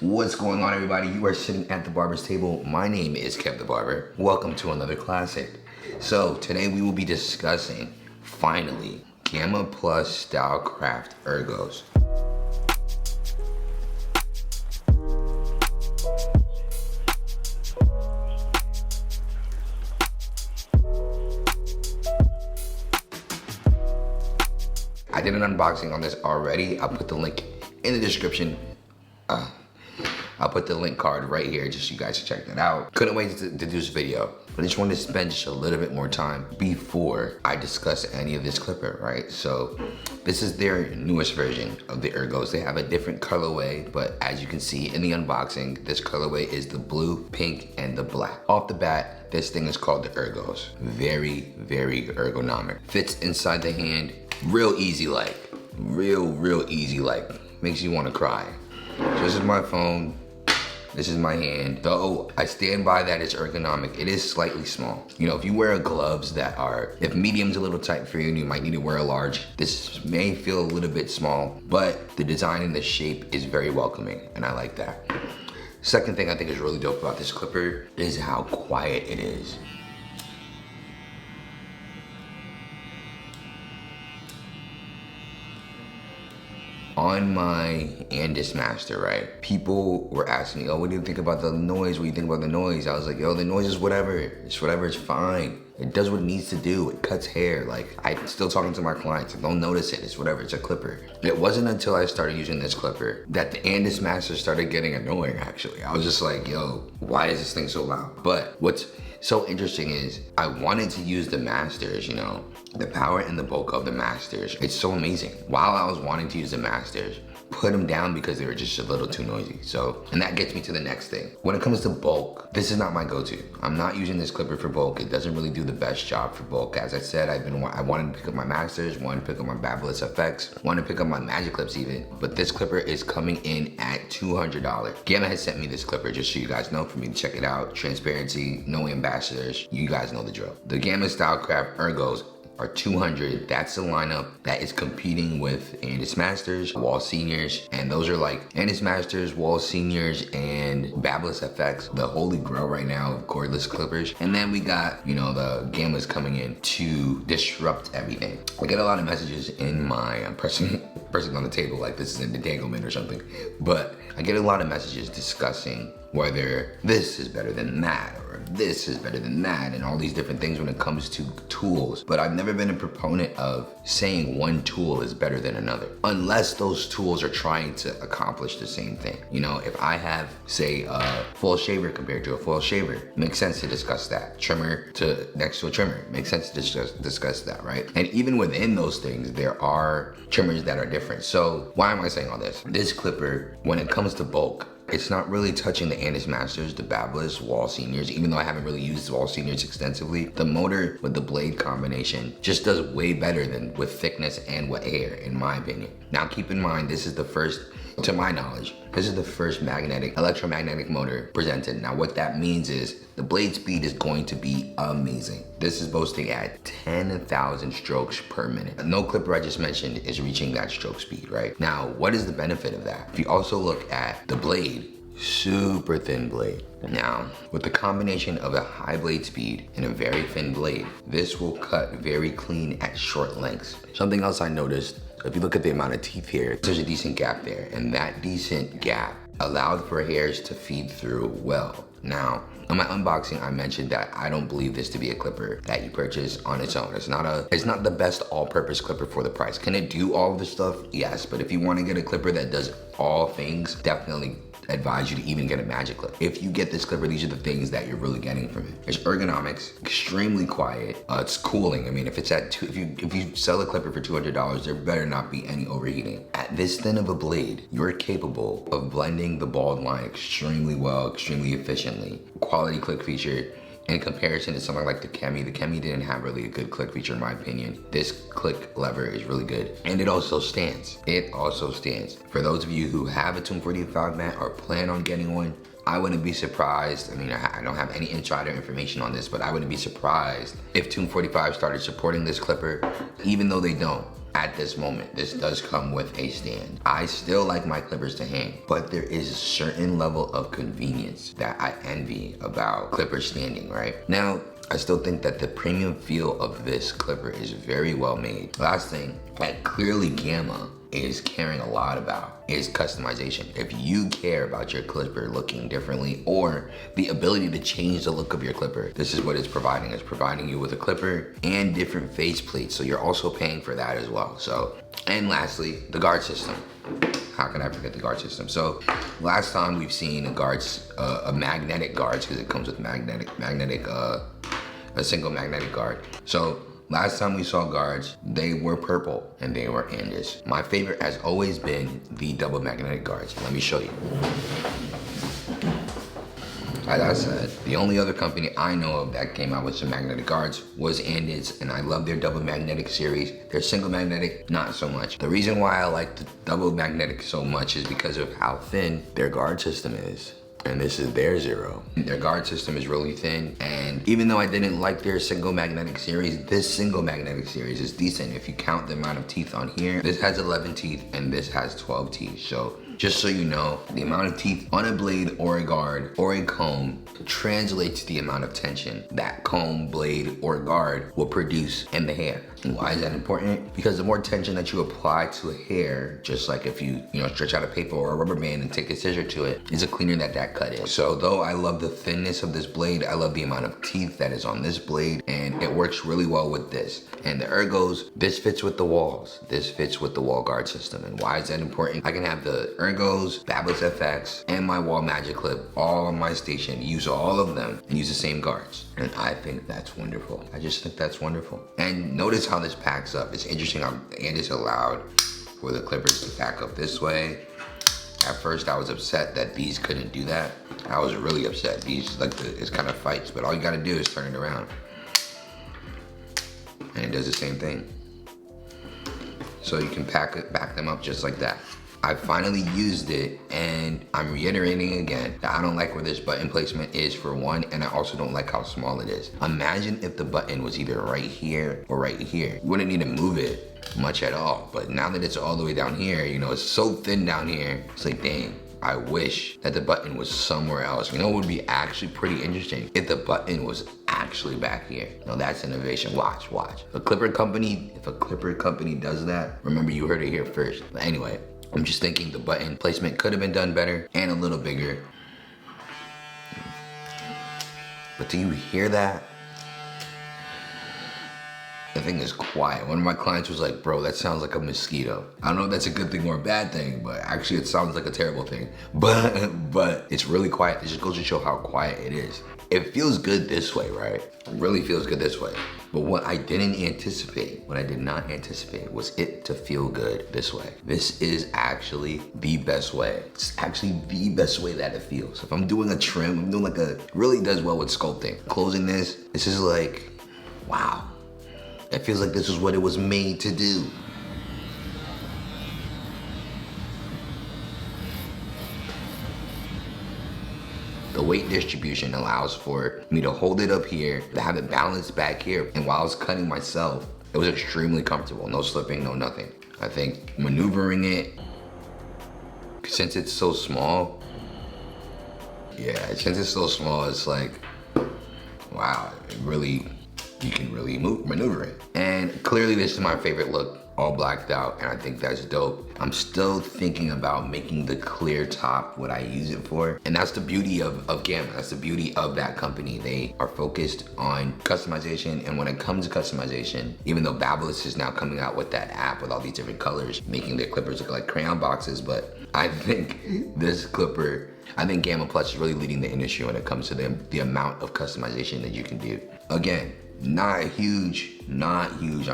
What's going on, everybody? You are sitting at the barber's table. My name is Kev the Barber. Welcome to another classic. So today we will be discussing, finally, Gamma Plus Style Craft Ergos. I did an unboxing on this already. I'll put the link in the description. I'll put the link card right here just so you guys can check that out. Couldn't wait to do this video, but I just wanted to spend just a little bit more time before I discuss any of this clipper, right? So this is their newest version of the Ergos. They have a different colorway, but as you can see in the unboxing, this colorway is the blue, pink, and the black. Off the bat, this thing is called the Ergos. Very, very ergonomic. Fits inside the hand, real easy like. Real easy like. Makes you want to cry. So this is my phone. This is my hand. Though I stand by that it's ergonomic, it is slightly small. You know, if you wear gloves that are, if medium's a little tight for you and you might need to wear a large, this may feel a little bit small, but the design and the shape is very welcoming, and I like that. Second thing I think is really dope about this clipper is how quiet it is. On my Andis Master, right? People were asking me, oh, what do you think about the noise? What do you think about the noise? I was like, yo, the noise is whatever. It's whatever, it's fine. It does what it needs to do. It cuts hair. Like, I'm still talking to my clients. Don't notice it. It's whatever. It's a clipper. It wasn't until I started using this clipper that the Andis Master started getting annoying, actually. I was just like, yo, why is this thing so loud? But what's so interesting is I wanted to use the Masters, you know, the power and the bulk of the Masters. It's so amazing. While I was wanting to use the Masters, put them down because they were just a little too noisy. So, and that gets me to the next thing. When it comes to bulk, this is not my go-to. I'm not using this clipper for bulk. It doesn't really do the best job for bulk. As I said, I wanted to pick up my Masters, wanted to pick up my Barber FX, wanted to pick up my Magic Clips even, but this clipper is coming in at $200. Gamma has sent me this clipper just so you guys know, for me to check it out. Transparency, no ambassadors, you guys know the drill. The Gamma Style Craft Ergos are $200. That's the lineup that is competing with Andis Masters, Wall Seniors, and those are like Andis Masters, Wall Seniors, and Barber FX, the holy grail right now of cordless clippers. And then we got, you know, the Gammas coming in to disrupt everything. I get a lot of messages in my, I'm pressing on the table like this is an entanglement or something, but I get a lot of messages discussing whether this is better than that or this is better than that and all these different things when it comes to tools. But I've never been a proponent of saying one tool is better than another unless those tools are trying to accomplish the same thing. You know, if I have, say, a full shaver compared to a full shaver, it makes sense to discuss that. Trimmer to next to a trimmer, makes sense to discuss that, right? And even within those things, there are trimmers that are different. So why am I saying all this? This clipper, when it comes to bulk, it's not really touching the Andis Masters, the Barbers, Wall Seniors, even though I haven't really used Wall Seniors extensively. The motor with the blade combination just does way better than with thickness and with air, in my opinion. Now keep in mind, this is the first, to my knowledge, this is the first electromagnetic motor presented. Now what that means is the blade speed is going to be amazing. This is boasting at 10,000 strokes per minute. No clipper I just mentioned is reaching that stroke speed, right? Now, what is the benefit of that? If you also look at the blade, super thin blade. Now, with the combination of a high blade speed and a very thin blade, this will cut very clean at short lengths. Something else I noticed, if you look at the amount of teeth here, there's a decent gap there, and that decent gap allowed for hairs to feed through well. Now, on my unboxing, I mentioned that I don't believe this to be a clipper that you purchase on its own. It's not the best all-purpose clipper for the price. Can it do all of the stuff? Yes, but if you want to get a clipper that does all things, definitely advise you to even get a Magic Clip. If you get this clipper, these are the things that you're really getting from it. It's ergonomics, extremely quiet. It's cooling. I mean, if you sell a clipper for $200, there better not be any overheating. At this thin of a blade, you're capable of blending the bald line extremely well, extremely efficiently. Quality click feature. In comparison to something like the Chemi didn't have really a good click feature in my opinion. This click lever is really good. And it also stands. For those of you who have a Tomb 45 mat or plan on getting one, I wouldn't be surprised. I mean, I don't have any insider information on this, but I wouldn't be surprised if Tune 45 started supporting this clipper, even though they don't. At this moment, this does come with a stand. I still like my clippers to hang, but there is a certain level of convenience that I envy about clipper standing, right? Now, I still think that the premium feel of this clipper is very well made. Last thing, that clearly Gamma is caring a lot about is customization. If you care about your clipper looking differently or the ability to change the look of your clipper, this is what it's providing. It's providing you with a clipper and different face plates. So you're also paying for that as well. So, and lastly, the guard system. How can I forget the guard system? So last time we've seen a magnetic guards, because it comes with a single magnetic guard. So last time we saw guards, they were purple and they were Andis. My favorite has always been the double magnetic guards. Let me show you. As I said, the only other company I know of that came out with some magnetic guards was Andis, and I love their double magnetic series. Their single magnetic, not so much. The reason why I like the double magnetic so much is because of how thin their guard system is. And this is their zero. Their guard system is really thin, and even though I didn't like their single magnetic series, this single magnetic series is decent. If you count the amount of teeth on here, this has 11 teeth and this has 12 teeth. So just so you know, the amount of teeth on a blade or a guard or a comb translates to the amount of tension that comb, blade, or guard will produce in the hair. And why is that important? Because the more tension that you apply to a hair, just like if you stretch out a paper or a rubber band and take a scissor to it, is the cleaner that cut is. So though I love the thinness of this blade, I love the amount of teeth that is on this blade, and it works really well with this. And the Ergos, this fits with the walls. This fits with the wall guard system. And why is that important? I can have the Ergos, Fabulous FX, and my wall magic clip all on my station, use all of them, and use the same guards. And I think that's wonderful. I just think that's wonderful. And notice how this packs up. It's interesting how Andis allowed for the clippers to pack up this way. At first I was upset that these couldn't do that. I was really upset. These, it's kind of fights, but all you gotta do is turn it around. And it does the same thing. So you can back them up just like that. I finally used it, and I'm reiterating again that I don't like where this button placement is for one, and I also don't like how small it is. Imagine if the button was either right here or right here. You wouldn't need to move it much at all, but now that it's all the way down here, it's so thin down here, it's like, dang, I wish that the button was somewhere else. It would be actually pretty interesting if the button was actually back here. That's innovation. Watch. If a clipper company does that, remember, you heard it here first. But anyway, I'm just thinking the button placement could have been done better and a little bigger. But do you hear that? The thing is quiet. One of my clients was like, bro, that sounds like a mosquito. I don't know if that's a good thing or a bad thing, but actually it sounds like a terrible thing. But it's really quiet. It just goes to show how quiet it is. It feels good this way, right? It really feels good this way. But what I did not anticipate was it to feel good this way. This is actually the best way. It's actually the best way that it feels. If I'm doing a trim, I'm doing it really does well with sculpting. Closing this is like, wow. It feels like this is what it was made to do. The weight distribution allows for me to hold it up here, to have it balanced back here. And while I was cutting myself, it was extremely comfortable. No slipping, no nothing. I think maneuvering it, since it's so small, it's like, wow, you can really maneuver it. And clearly this is my favorite look, all blacked out, and I think that's dope. I'm still thinking about making the clear top what I use it for. And that's the beauty of Gamma. That's the beauty of that company. They are focused on customization, and when it comes to customization, even though Fabulous is now coming out with that app with all these different colors, making their clippers look like crayon boxes, but I think Gamma Plus is really leading the industry when it comes to the amount of customization that you can do. Again, not huge on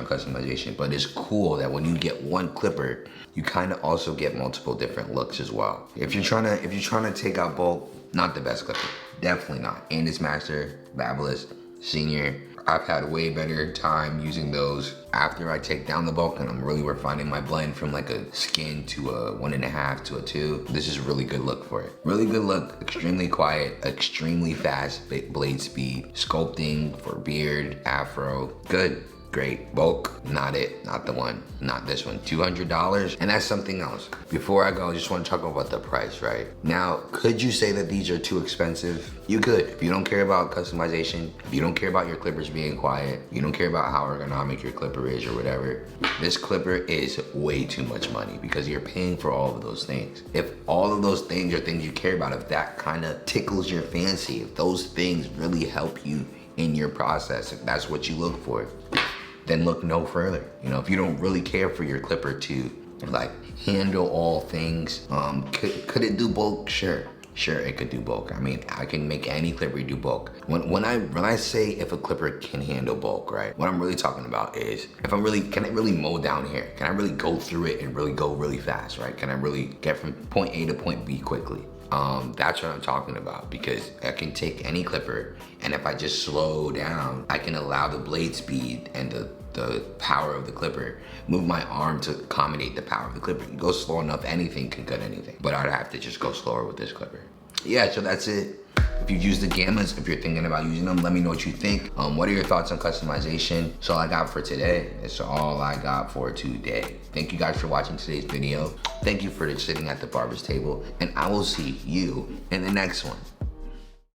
customization, but it's cool that when you get one clipper, you kind of also get multiple different looks as well. If you're trying to take out bulk, not the best clipper, definitely not. Andis Master, Fabulous, Senior, I've had way better time using those after I take down the bulk and I'm really refining my blend from like a skin to a 1.5 to a 2. This is a really good look for it. Really good look, extremely quiet, extremely fast blade speed, sculpting for beard, afro, good. Great. Bulk, not it, not the one, not this one. $200, and that's something else. Before I go, I just want to talk about the price, right? Now, could you say that these are too expensive? You could. If you don't care about customization, if you don't care about your clippers being quiet, you don't care about how ergonomic your clipper is or whatever, this clipper is way too much money because you're paying for all of those things. If all of those things are things you care about, if that kind of tickles your fancy, if those things really help you in your process, if that's what you look for, then look no further. You know, if you don't really care for your clipper to like handle all things, could it do bulk? Sure, it could do bulk. I mean, I can make any clipper do bulk. When I say if a clipper can handle bulk, right? What I'm really talking about is can it really mow down hair? Can I really go through it and really go really fast, right? Can I really get from point A to point B quickly? That's what I'm talking about, because I can take any clipper and if I just slow down, I can allow the blade speed and the power of the clipper move my arm to accommodate the power of the clipper. You go slow enough, anything can cut anything, but I'd have to just go slower with this clipper. Yeah, so that's it. If you've used the gammas, if you're thinking about using them, let me know what you think. What are your thoughts on customization? That's all I got for today. That's all I got for today. Thank you guys for watching today's video. Thank you for sitting at the barber's table, and I will see you in the next one.